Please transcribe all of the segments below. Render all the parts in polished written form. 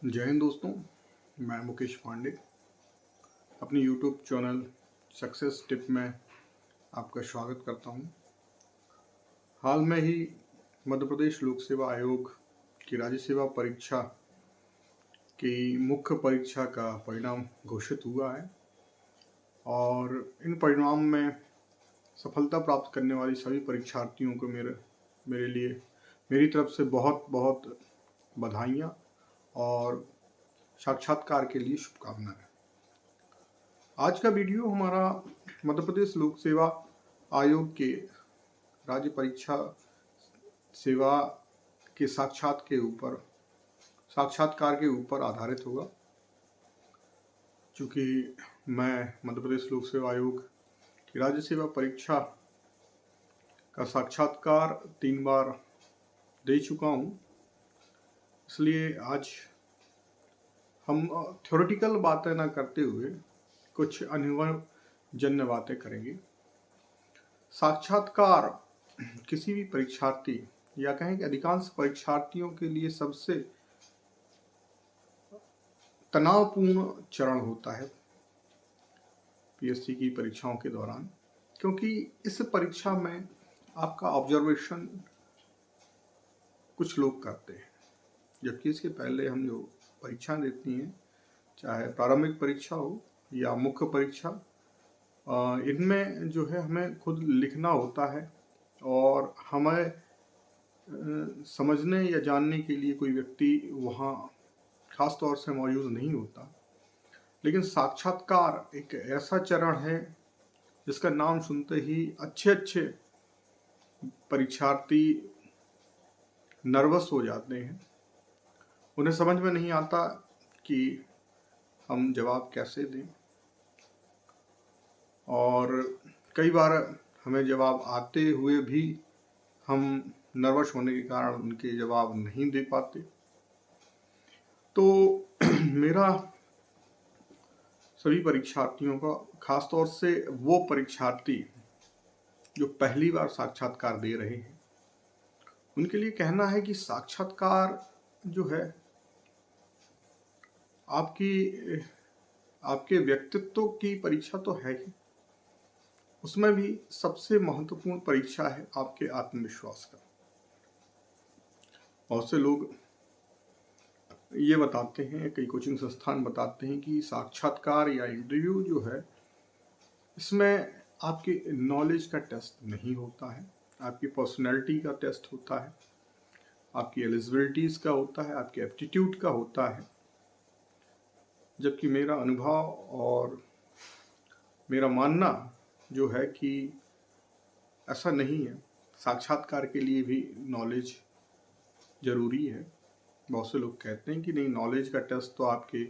जय हिंद दोस्तों। मैं मुकेश पांडे अपनी यूट्यूब चैनल सक्सेस टिप में आपका स्वागत करता हूं। हाल में ही मध्य प्रदेश लोक सेवा आयोग की राज्य सेवा परीक्षा की मुख्य परीक्षा का परिणाम घोषित हुआ है और इन परिणाम में सफलता प्राप्त करने वाली सभी परीक्षार्थियों को मेरे लिए मेरी तरफ से बहुत बहुत बधाइयाँ और साक्षात्कार के लिए शुभकामनाएं। आज का वीडियो हमारा मध्य प्रदेश लोक सेवा आयोग के राज्य परीक्षा सेवा के साक्षात्कार के ऊपर आधारित होगा। चूँकि मैं मध्य प्रदेश लोक सेवा आयोग की राज्य सेवा परीक्षा का साक्षात्कार 3 बार दे चुका हूँ, इसलिए आज हम थ्योरेटिकल बातें ना करते हुए कुछ अनुभवजन्य बातें करेंगे। साक्षात्कार किसी भी परीक्षार्थी या कहें कि अधिकांश परीक्षार्थियों के लिए सबसे तनावपूर्ण चरण होता है पीएससी की परीक्षाओं के दौरान, क्योंकि इस परीक्षा में आपका ऑब्जर्वेशन कुछ लोग करते हैं, जबकि इसके पहले हम जो परीक्षा देती हैं, चाहे प्रारंभिक परीक्षा हो या मुख्य परीक्षा, इनमें जो है हमें खुद लिखना होता है और हमें समझने या जानने के लिए कोई व्यक्ति वहाँ खास तौर से मौजूद नहीं होता। लेकिन साक्षात्कार एक ऐसा चरण है जिसका नाम सुनते ही अच्छे परीक्षार्थी नर्वस हो जाते हैं। उन्हें समझ में नहीं आता कि हम जवाब कैसे दें, और कई बार हमें जवाब आते हुए भी हम नर्वस होने के कारण उनके जवाब नहीं दे पाते। तो मेरा सभी परीक्षार्थियों का, खास तौर से वो परीक्षार्थी जो पहली बार साक्षात्कार दे रहे हैं, उनके लिए कहना है कि साक्षात्कार जो है आपके व्यक्तित्व की परीक्षा तो है ही, उसमें भी सबसे महत्वपूर्ण परीक्षा है आपके आत्मविश्वास का। बहुत से लोग ये बताते हैं, कई कोचिंग संस्थान बताते हैं कि साक्षात्कार या इंटरव्यू जो है, इसमें आपकी नॉलेज का टेस्ट नहीं होता है, आपकी पर्सनैलिटी का टेस्ट होता है, आपकी एलिजिबिलिटीज़ का होता है, आपके एप्टीट्यूड का होता है। जबकि मेरा अनुभव और मेरा मानना जो है कि ऐसा नहीं है। साक्षात्कार के लिए भी नॉलेज ज़रूरी है। बहुत से लोग कहते हैं कि नहीं, नॉलेज का टेस्ट तो आपके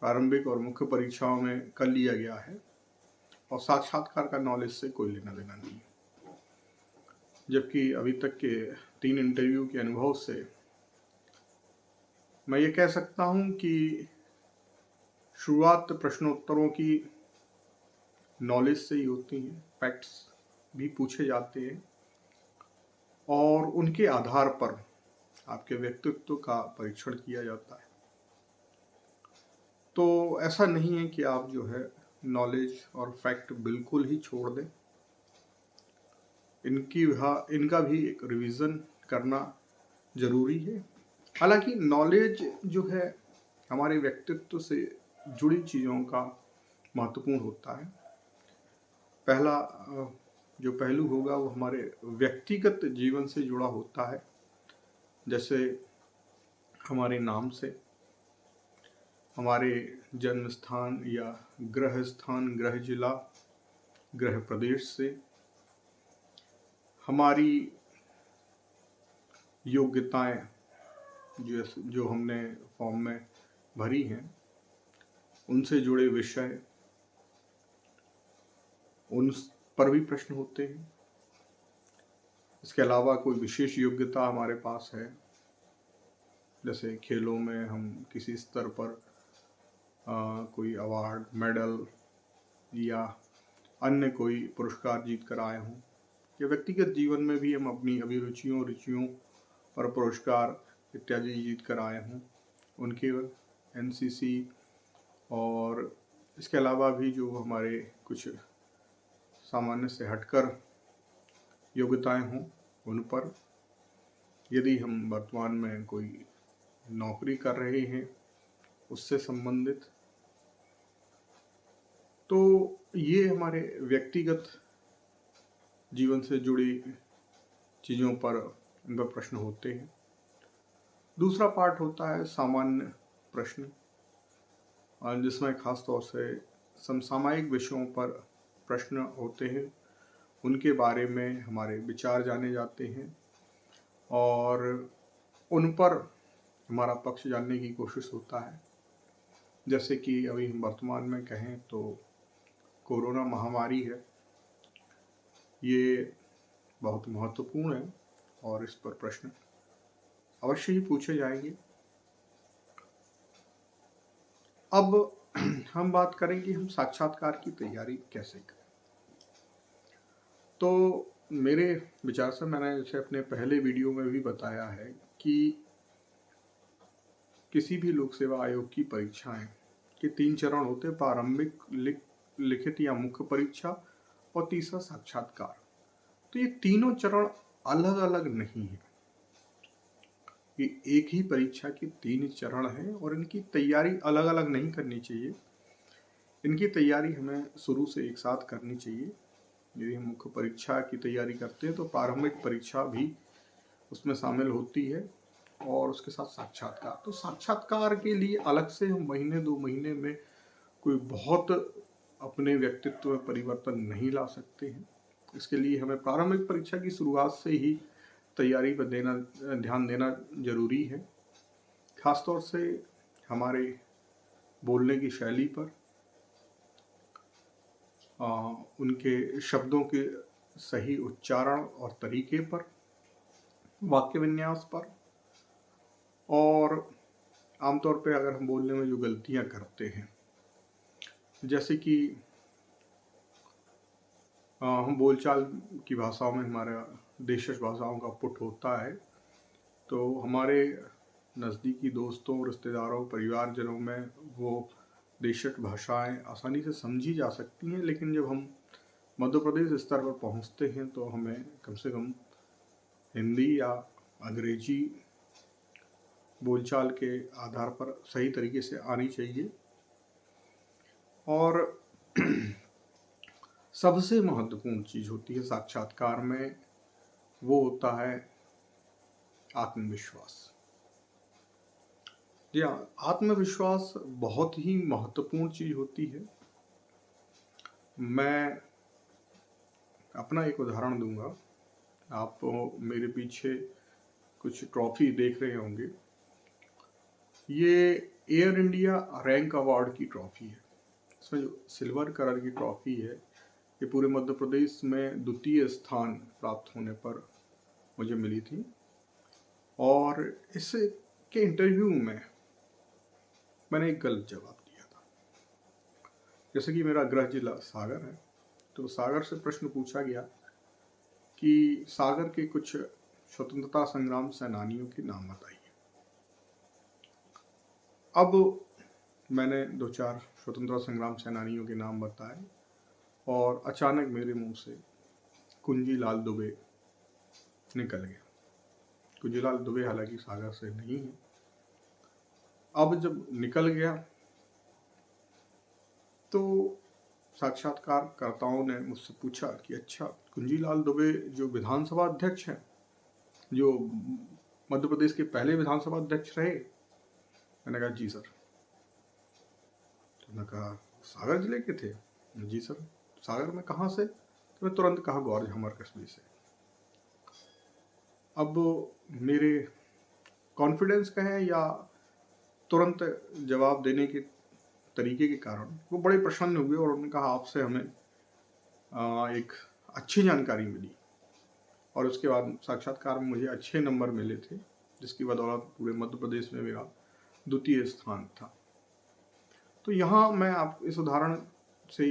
प्रारंभिक और मुख्य परीक्षाओं में कर लिया गया है और साक्षात्कार का नॉलेज से कोई लेना देना नहीं है। जबकि अभी तक के 3 इंटरव्यू के अनुभव से मैं ये कह सकता हूँ कि शुरुआत प्रश्नोत्तरों की नॉलेज से ही होती हैं, फैक्ट्स भी पूछे जाते हैं और उनके आधार पर आपके व्यक्तित्व का परीक्षण किया जाता है। तो ऐसा नहीं है कि आप जो है नॉलेज और फैक्ट बिल्कुल ही छोड़ दें। इनका भी एक रिवीजन करना ज़रूरी है। हालांकि नॉलेज जो है हमारे व्यक्तित्व से जुड़ी चीज़ों का महत्वपूर्ण होता है। पहला जो पहलू होगा वो हमारे व्यक्तिगत जीवन से जुड़ा होता है, जैसे हमारे नाम से, हमारे जन्म स्थान या गृह स्थान, गृह जिला, गृह प्रदेश से, हमारी योग्यताएं जो हमने फॉर्म में भरी हैं, उनसे जुड़े विषय, उन पर भी प्रश्न होते हैं। इसके अलावा कोई विशेष योग्यता हमारे पास है, जैसे खेलों में हम किसी स्तर पर कोई अवार्ड, मेडल या अन्य कोई पुरस्कार जीत कर आए हों, या व्यक्तिगत जीवन में भी हम अपनी अभिरुचियों रुचियों पर पुरस्कार इत्यादि जीत कर आए हों, उनके एनसीसी और इसके अलावा भी जो हमारे कुछ सामान्य से हटकर योग्यताएं हों उन पर, यदि हम वर्तमान में कोई नौकरी कर रहे हैं उससे संबंधित, तो ये हमारे व्यक्तिगत जीवन से जुड़ी चीज़ों पर इन पर प्रश्न होते हैं। दूसरा पार्ट होता है सामान्य प्रश्न, जिसमें खास तौर से समसामयिक विषयों पर प्रश्न होते हैं, उनके बारे में हमारे विचार जाने जाते हैं और उन पर हमारा पक्ष जानने की कोशिश होता है। जैसे कि अभी हम वर्तमान में कहें तो कोरोना महामारी है, ये बहुत महत्वपूर्ण है और इस पर प्रश्न अवश्य ही पूछे जाएंगे। अब हम बात करें कि हम साक्षात्कार की तैयारी कैसे करें। तो मेरे विचार से, मैंने जैसे अपने पहले वीडियो में भी बताया है कि किसी भी लोक सेवा आयोग की परीक्षाएं के 3 चरण होते हैं, प्रारंभिक, लिखित या मुख्य परीक्षा और तीसरा साक्षात्कार। तो ये तीनों चरण अलग अलग नहीं है, ये एक ही परीक्षा के 3 चरण हैं और इनकी तैयारी अलग अलग नहीं करनी चाहिए। इनकी तैयारी हमें शुरू से एक साथ करनी चाहिए। यदि हम मुख्य परीक्षा की तैयारी करते हैं तो प्रारंभिक परीक्षा भी उसमें शामिल होती है और उसके साथ साक्षात्कार। तो साक्षात्कार के लिए अलग से हम महीने 2 महीने में कोई बहुत अपने व्यक्तित्व में परिवर्तन नहीं ला सकते हैं। इसके लिए हमें प्रारंभिक परीक्षा की शुरुआत से ही तैयारी पर ध्यान देना जरूरी है, खासतौर से हमारे बोलने की शैली पर, उनके शब्दों के सही उच्चारण और तरीके पर, वाक्य विन्यास पर, और आमतौर पे अगर हम बोलने में जो गलतियां करते हैं, जैसे कि हम बोलचाल की भाषाओं में हमारा देशज भाषाओं का पुट होता है, तो हमारे नज़दीकी दोस्तों, रिश्तेदारों, परिवारजनों में वो देशज भाषाएं आसानी से समझी जा सकती हैं, लेकिन जब हम मध्य प्रदेश स्तर पर पहुंचते हैं तो हमें कम से कम हिंदी या अंग्रेजी बोलचाल के आधार पर सही तरीके से आनी चाहिए। और सबसे महत्वपूर्ण चीज़ होती है साक्षात्कार में, वो होता है आत्मविश्वास। जी हाँ, आत्मविश्वास बहुत ही महत्वपूर्ण चीज़ होती है। मैं अपना एक उदाहरण दूंगा। आप मेरे पीछे कुछ ट्रॉफी देख रहे होंगे, ये एयर इंडिया रैंक अवार्ड की ट्रॉफी है। इसमें जो सिल्वर कलर की ट्रॉफी है, ये पूरे मध्य प्रदेश में द्वितीय स्थान प्राप्त होने पर मुझे मिली थी। और इसके इंटरव्यू में मैंने एक गलत जवाब दिया था। जैसे कि मेरा गृह जिला सागर है, तो सागर से प्रश्न पूछा गया कि सागर के कुछ स्वतंत्रता संग्राम सेनानियों के नाम बताइए। अब मैंने 2-4 स्वतंत्रता संग्राम सेनानियों के नाम बताए और अचानक मेरे मुंह से कुंजीलाल दुबे निकल गया। कुंजीलाल दुबे हालांकि सागर से नहीं है। अब जब निकल गया तो साक्षात्कारकर्ताओं ने मुझसे पूछा कि अच्छा, कुंजीलाल दुबे जो विधानसभा अध्यक्ष हैं, जो मध्य प्रदेश के पहले विधानसभा अध्यक्ष रहे? मैंने कहा जी सर। तो मैंने कहा सागर जिले के थे? जी सर। सागर में कहाँ से? तो मैं तुरंत कहा गौर झमर कस्बे से। अब मेरे कॉन्फिडेंस कहें या तुरंत जवाब देने के तरीके के कारण वो बड़े प्रसन्न हुए और उन्होंने कहा आपसे हमें एक अच्छी जानकारी मिली। और उसके बाद साक्षात्कार में मुझे अच्छे नंबर मिले थे, जिसकी बदौलत पूरे मध्य प्रदेश में मेरा द्वितीय स्थान था। तो यहाँ मैं आप इस उदाहरण से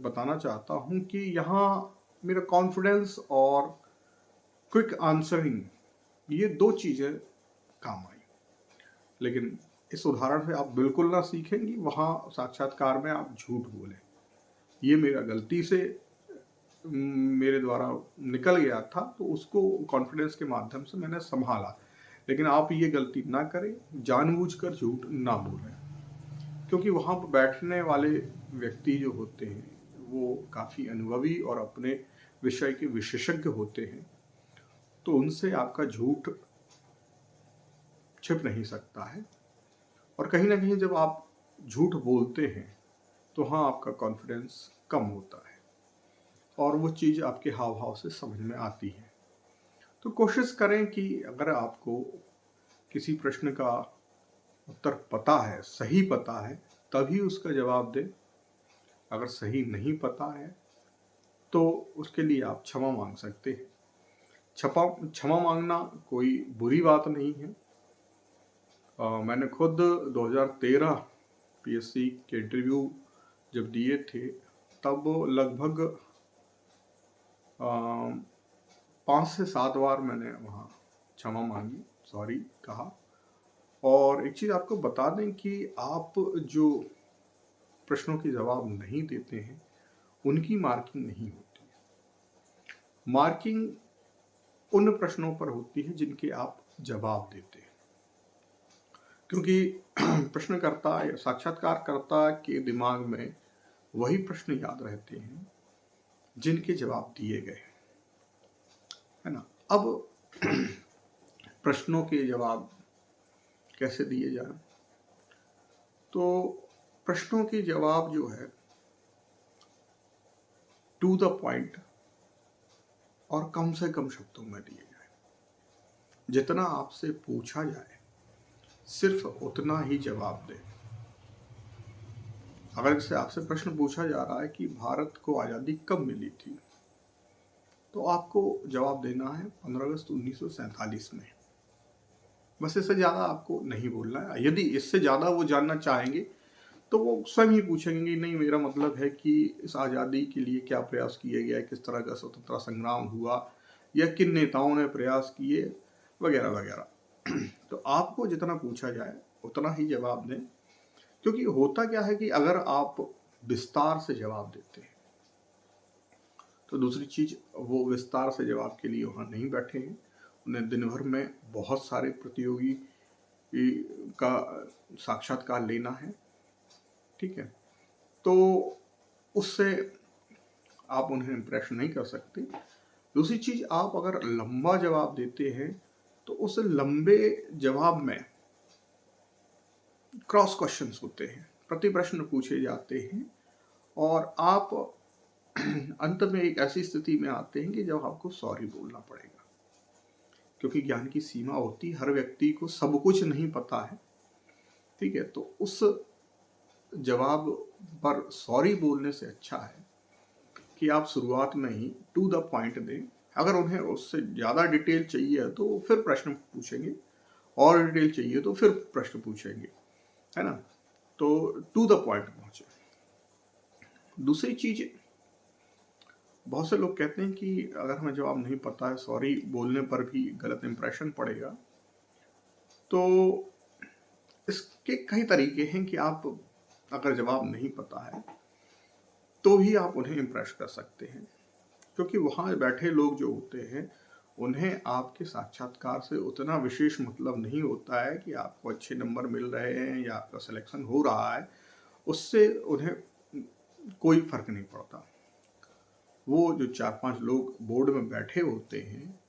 बताना चाहता हूँ कि यहाँ मेरा कॉन्फिडेंस और क्विक आंसरिंग, ये 2 चीज़ें काम आई। लेकिन इस उदाहरण से आप बिल्कुल ना सीखें कि वहाँ साक्षात्कार में आप झूठ बोलें। ये मेरा गलती से मेरे द्वारा निकल गया था, तो उसको कॉन्फिडेंस के माध्यम से मैंने सँभाला। लेकिन आप ये गलती ना करें, जानबूझकर झूठ ना बोलें। क्योंकि वहाँ पर बैठने वाले व्यक्ति जो होते हैं, वो काफ़ी अनुभवी और अपने विषय के विशेषज्ञ होते हैं। तो उनसे आपका झूठ छिप नहीं सकता है। और कहीं न कहीं जब आप झूठ बोलते हैं, तो हाँ, आपका कॉन्फिडेंस कम होता है और वो चीज़ आपके हाव-भाव से समझ में आती है। तो कोशिश करें कि अगर आपको किसी प्रश्न का उत्तर पता है, सही पता है, तभी उसका जवाब दें। अगर सही नहीं पता है, तो उसके लिए आप क्षमा माँग सकते हैं। क्षमा माँगना कोई बुरी बात नहीं है। मैंने खुद 2013 पीएससी के इंटरव्यू जब दिए थे, तब लगभग 5 से 7 बार मैंने वहाँ क्षमा माँगी, सॉरी कहा। और एक चीज़ आपको बता दें कि आप जो प्रश्नों के जवाब नहीं देते हैं, उनकी मार्किंग नहीं होती। मार्किंग उन प्रश्नों पर होती है जिनके आप जवाब देते हैं। क्योंकि प्रश्नकर्ता या साक्षात्कारकर्ता के दिमाग में वही प्रश्न याद रहते हैं जिनके जवाब दिए गए, है ना? अब प्रश्नों के जवाब कैसे दिए जाएं? तो प्रश्नों के जवाब जो है टू द पॉइंट और कम से कम शब्दों में दिए जाए। जितना आपसे पूछा जाए, सिर्फ उतना ही जवाब दें। अगर जैसे आपसे प्रश्न पूछा जा रहा है कि भारत को आज़ादी कब मिली थी, तो आपको जवाब देना है 15 अगस्त 1947 में। बस इससे ज़्यादा आपको नहीं बोलना है। यदि इससे ज़्यादा वो जानना चाहेंगे, तो वो स्वयं ही पूछेंगे, नहीं मेरा मतलब है कि इस आज़ादी के लिए क्या प्रयास किए गए, किस तरह का स्वतंत्रता संग्राम हुआ या किन नेताओं ने प्रयास किए, वगैरह वगैरह। तो आपको जितना पूछा जाए उतना ही जवाब दें। क्योंकि होता क्या है कि अगर आप विस्तार से जवाब देते हैं, तो दूसरी चीज़, वो विस्तार से जवाब के लिए वहाँ नहीं बैठे हैं। उन्हें दिन भर में बहुत सारे प्रतियोगी का साक्षात्कार लेना है, ठीक है? तो उससे आप उन्हें इम्प्रेस नहीं कर सकते। दूसरी चीज़, आप अगर लंबा जवाब देते हैं, तो उस लंबे जवाब में क्रॉस क्वेश्चंस होते हैं, प्रति प्रश्न पूछे जाते हैं और आप अंत में एक ऐसी स्थिति में आते हैं कि जब आपको सॉरी बोलना पड़ेगा। क्योंकि ज्ञान की सीमा होती है, हर व्यक्ति को सब कुछ नहीं पता है, ठीक है? तो उस जवाब पर सॉरी बोलने से अच्छा है कि आप शुरुआत में ही टू द पॉइंट दें। अगर उन्हें उससे ज़्यादा डिटेल चाहिए तो फिर प्रश्न पूछेंगे, और डिटेल चाहिए तो फिर प्रश्न पूछेंगे, है ना? तो टू द पॉइंट पहुँचे। दूसरी चीज़, बहुत से लोग कहते हैं कि अगर हमें जवाब नहीं पता है, सॉरी बोलने पर भी गलत इंप्रेशन पड़ेगा। तो इसके कई तरीके हैं कि आप अगर जवाब नहीं पता है, तो भी आप उन्हें इम्प्रेस कर सकते हैं। क्योंकि वहाँ बैठे लोग जो होते हैं, उन्हें आपके साक्षात्कार से उतना विशेष मतलब नहीं होता है कि आपको अच्छे नंबर मिल रहे हैं या आपका सिलेक्शन हो रहा है। उससे उन्हें कोई फ़र्क नहीं पड़ता। वो जो 4-5 लोग बोर्ड में बैठे होते हैं,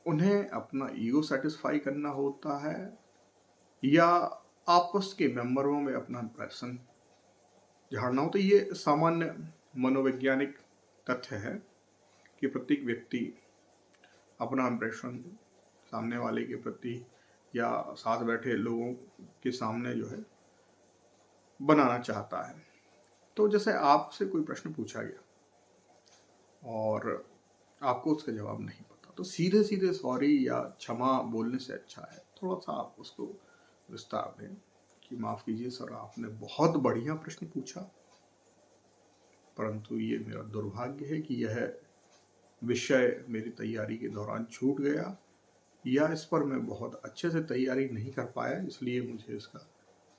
उन्हें अपना ईगो सेटिस्फाई करना होता है या आपस के मेंबरों में अपना इम्प्रेशन झाड़ना होता है। ये सामान्य मनोवैज्ञानिक तथ्य है कि प्रत्येक व्यक्ति अपना इम्प्रेशन सामने वाले के प्रति या साथ बैठे लोगों के सामने जो है बनाना चाहता है। तो जैसे आपसे कोई प्रश्न पूछा गया और आपको उसका जवाब नहीं पता, तो सीधे सीधे सॉरी या क्षमा बोलने से अच्छा है थोड़ा सा आप उसको विस्तार दें कि माफ़ कीजिए सर, आपने बहुत बढ़िया प्रश्न पूछा, परंतु ये मेरा दुर्भाग्य है कि यह विषय मेरी तैयारी के दौरान छूट गया। या इस पर मैं बहुत अच्छे से तैयारी नहीं कर पाया, इसलिए मुझे इसका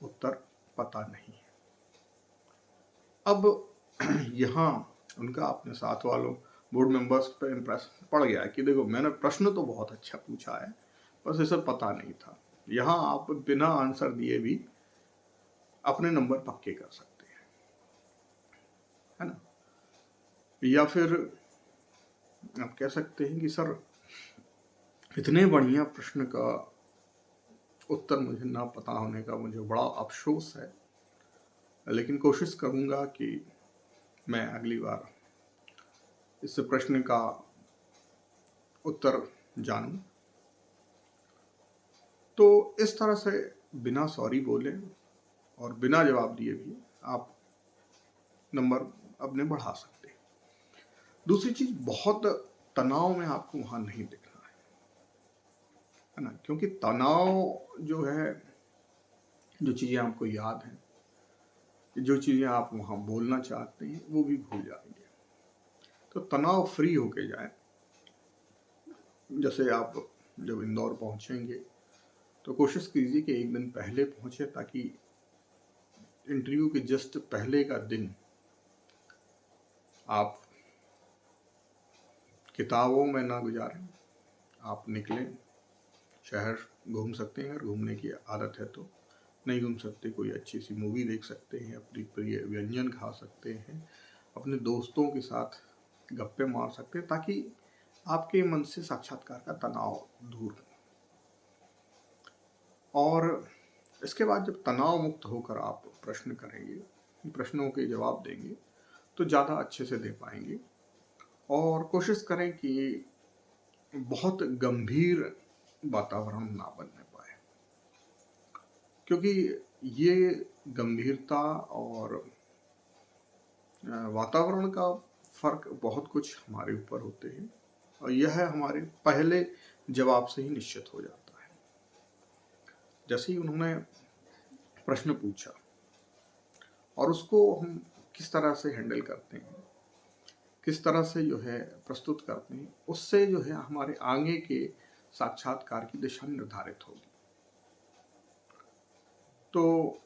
उत्तर पता नहीं है। अब यहाँ उनका अपने साथ वालों बोर्ड मेंबर्स पे इम्प्रेशन पड़ गया कि देखो मैंने प्रश्न तो बहुत अच्छा पूछा है, बस इसे पता नहीं था। यहाँ आप बिना आंसर दिए भी अपने नंबर पक्के कर सकते हैं, है ना। या फिर आप कह सकते हैं कि सर इतने बढ़िया प्रश्न का उत्तर मुझे ना पता होने का मुझे बड़ा अफसोस है, लेकिन कोशिश करूंगा कि मैं अगली बार इस प्रश्न का उत्तर जानूं। तो इस तरह से बिना सॉरी बोले और बिना जवाब दिए भी आप नंबर अपने बढ़ा सकते हैं। दूसरी चीज, बहुत तनाव में आपको वहां नहीं दिखना है ना, क्योंकि तनाव जो है, जो चीजें आपको याद हैं, जो चीजें आप वहां बोलना चाहते हैं, वो भी भूल जाएंगे। तो तनाव फ्री होके जाए। जैसे आप जब इंदौर पहुंचेंगे तो कोशिश कीजिए कि एक दिन पहले पहुंचे, ताकि इंटरव्यू के जस्ट पहले का दिन आप किताबों में ना गुजारें। आप निकलें, शहर घूम सकते हैं अगर घूमने की आदत है तो, नहीं घूम सकते कोई अच्छी सी मूवी देख सकते हैं, अपनी प्रिय व्यंजन खा सकते हैं, अपने दोस्तों के साथ गप्पे मार सकते हैं, ताकि आपके मन से साक्षात्कार का तनाव दूर हो। और इसके बाद जब तनाव मुक्त होकर आप प्रश्न करेंगे, प्रश्नों के जवाब देंगे, तो ज़्यादा अच्छे से दे पाएंगे। और कोशिश करें कि बहुत गंभीर वातावरण ना बनने पाए, क्योंकि ये गंभीरता और वातावरण का फर्क बहुत कुछ हमारे ऊपर होते हैं, और यह हमारे पहले जवाब से ही निश्चित हो जाता है। जैसे ही उन्होंने प्रश्न पूछा और उसको हम किस तरह से हैंडल करते हैं, किस तरह से जो है प्रस्तुत करते हैं, उससे जो है हमारे आगे के साक्षात्कार की दिशा निर्धारित होगी। तो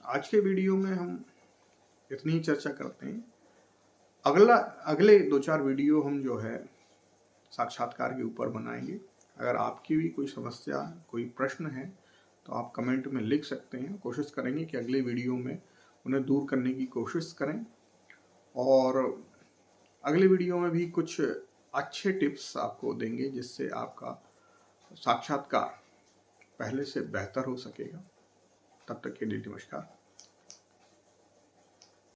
आज के वीडियो में हम इतनी ही चर्चा करते हैं। अगले 2-4 वीडियो हम जो है साक्षात्कार के ऊपर बनाएंगे। अगर आपकी भी कोई समस्या, कोई प्रश्न है, तो आप कमेंट में लिख सकते हैं। कोशिश करेंगे कि अगले वीडियो में उन्हें दूर करने की कोशिश करें, और अगले वीडियो में भी कुछ अच्छे टिप्स आपको देंगे, जिससे आपका साक्षात्कार पहले से बेहतर हो सकेगा। तब तक के लिए नमस्कार।